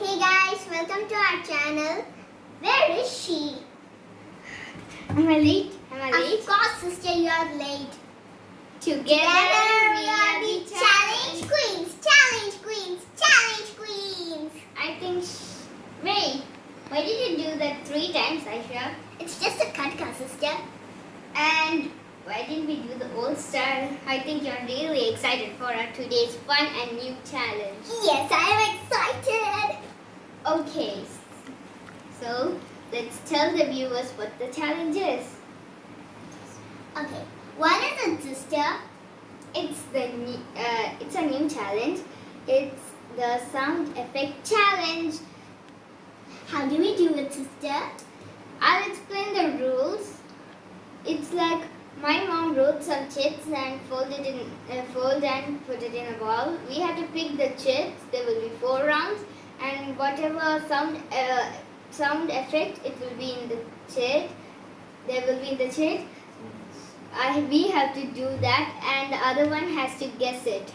Hey guys, welcome to our channel. Where is she? Am I late? Of course, sister, you are late. Together we are the Challenge Queens. Challenge Queens. Challenge Queens. I think. Wait. Why did you do that 3 times, Aisha? It's just a cut, sister. And why didn't we do the old style? I think you're really excited for our today's fun and new challenge. Yes, I am excited. Okay. So let's tell the viewers what the challenge is. Okay, what is it, sister? It's a new challenge. It's the sound effect challenge. How do we do it, sister? I'll explain the rules. It's like my mom wrote some chits and fold and put it in a ball. We have to pick the chits. There will be 4 rounds, and whatever sound effect it will be in the chit. There will be in the chit. We have to do that, and the other one has to guess it.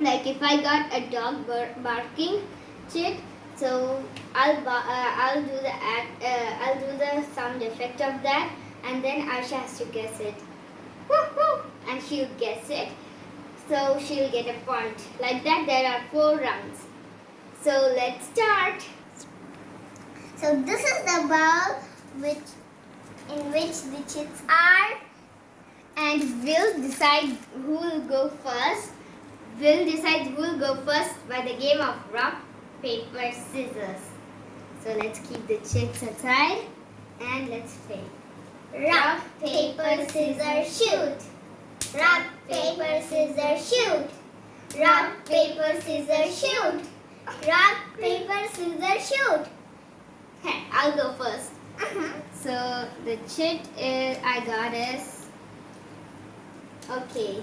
Like if I got a dog barking chit, so I'll do the sound effect of that, and then Aisha has to guess it. Woo woo, and she'll guess it, so she'll get a point. Like that, there are 4 rounds. So let's start. So this is the ball in which the chits are. And we'll decide who will go first. We'll decide who will go first by the game of rock, paper, scissors. So let's keep the chits aside and let's play. Rock, paper, scissors, shoot. Rock, paper, scissors, shoot. Rock, paper, scissors, shoot. Rock, paper, scissors, shoot. Okay, I'll go first. So the chit I got is, okay,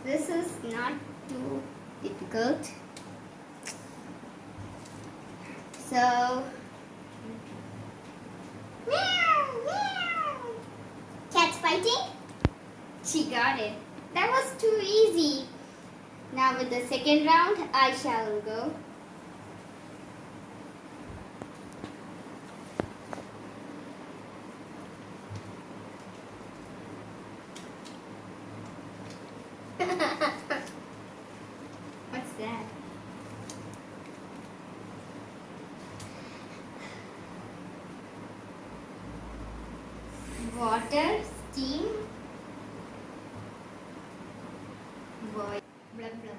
this is not too difficult. So, Meow, meow. Cats fighting? she got it. That was too easy. Now with the second round, I shall go. What's that? Water, steam, boil, blah blah.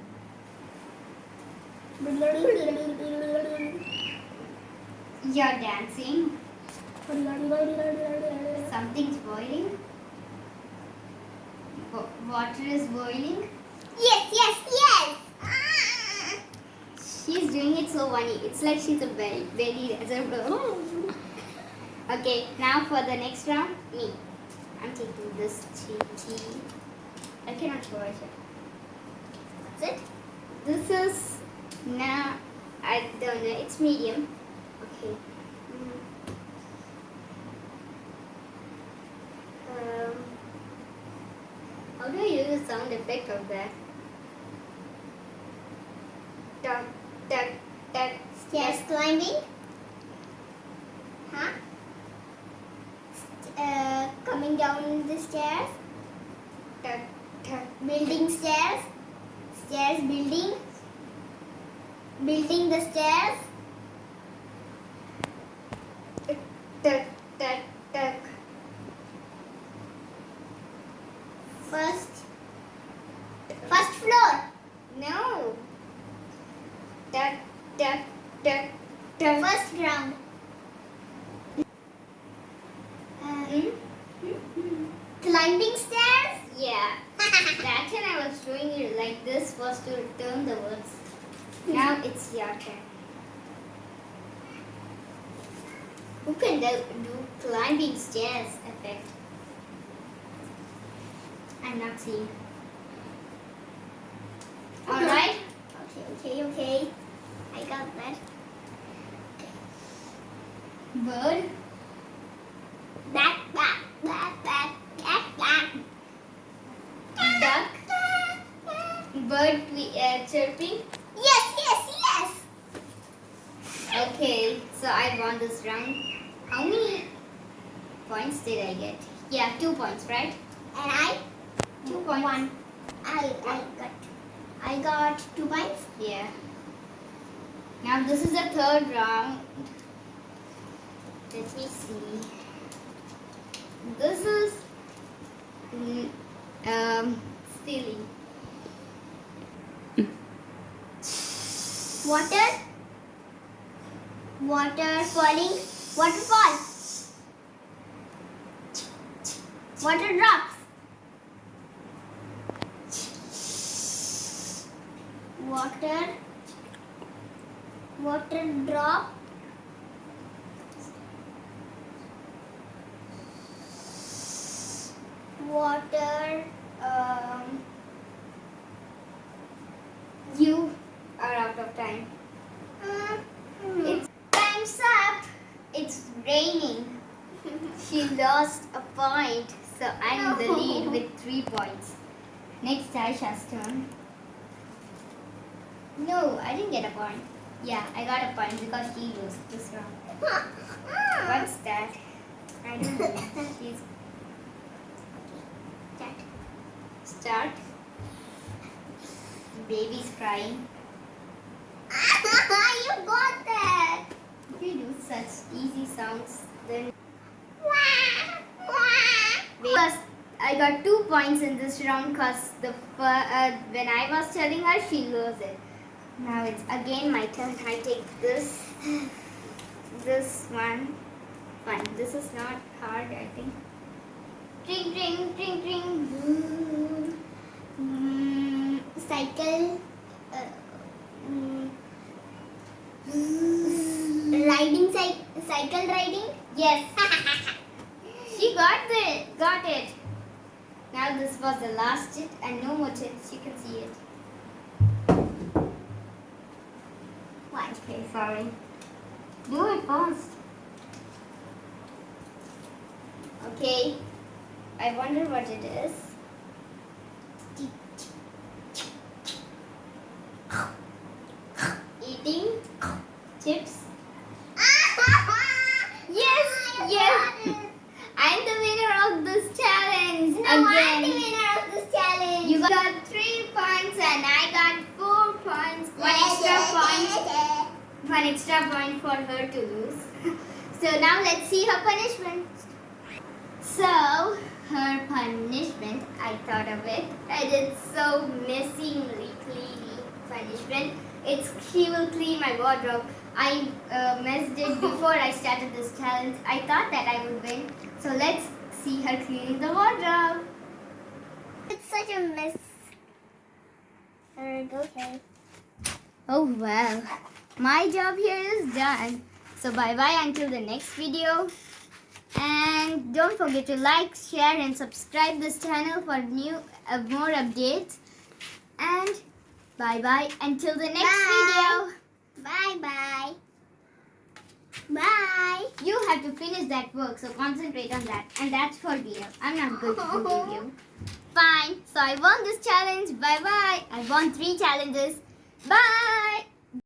You're dancing. Something's boiling. Water is boiling. Yes, yes, yes. Ah. She's doing it so funny. It's like she's a belly dancer. Okay, now for the next round, me. I'm taking this tea. I cannot show it. That's it? This is now, I don't know, it's medium. Okay. How do I use the sound effect of that? Tuck, tuck, tuck. Stairs climbing? Huh? Coming down the stairs? Tuck, tuck. Building stairs? Stairs building? Building the stairs? Tuck, tuck, tuck. First floor? No. Tuck, tuck, tuck, tuck. First ground? Climbing stairs? Yeah. That time I was doing it like this was to turn the words. Now it's your turn. Who can do climbing stairs effect? I'm not seeing. Alright? Okay. I got that. Bird. Back. Duck. Bird chirping. Yes. Okay, so I won this round. How many points did I get? Yeah, 2 points, right? And I 2 points. one. I got 2 points. Yeah. Now this is the third round. Let me see. This is silly. Water. Water falling. Waterfall. Water drops. Water. Water drop. Water. You are out of time. It's Time's up. it's raining. She lost a point, so I'm in the lead with 3 points. Next, Aisha's turn. No, I didn't get a point. Yeah, I got a point because she lost this round. What's that? I don't know. She's start. Baby's crying. You got that. If you do such easy sounds, then because I got 2 points in this round because when I was telling her, she lost it. Now it's again my turn. I take this one. Fine. This is not hard, I think. Ring, ring, ring, ring. Cycle. Riding cycle riding. Yes. She got it. Now this was the last hit and no more hits. You can see it. What? Okay, sorry. Do it fast. Okay. I wonder what it is. Eating chips. Yes. I'm the winner of this challenge. No, I'm again. the winner of this challenge. You got 3 points and I got 4 points. One extra point for her to lose. So now let's see her punishment. So her punishment, I thought of it. I did so messingly clean punishment. She will clean my wardrobe. I messed it before I started this challenge. I thought that I would win. So let's see her cleaning the wardrobe. It's such a mess. Okay. Oh well, my job here is done. So bye bye until the next video. And don't forget to like, share and subscribe this channel for more updates. And bye bye until the next video. Bye bye. Bye. You have to finish that work, so concentrate on that. And that's for Dia. I'm not going to believe you. Fine. So I won this challenge. Bye bye. I won 3 challenges. Bye.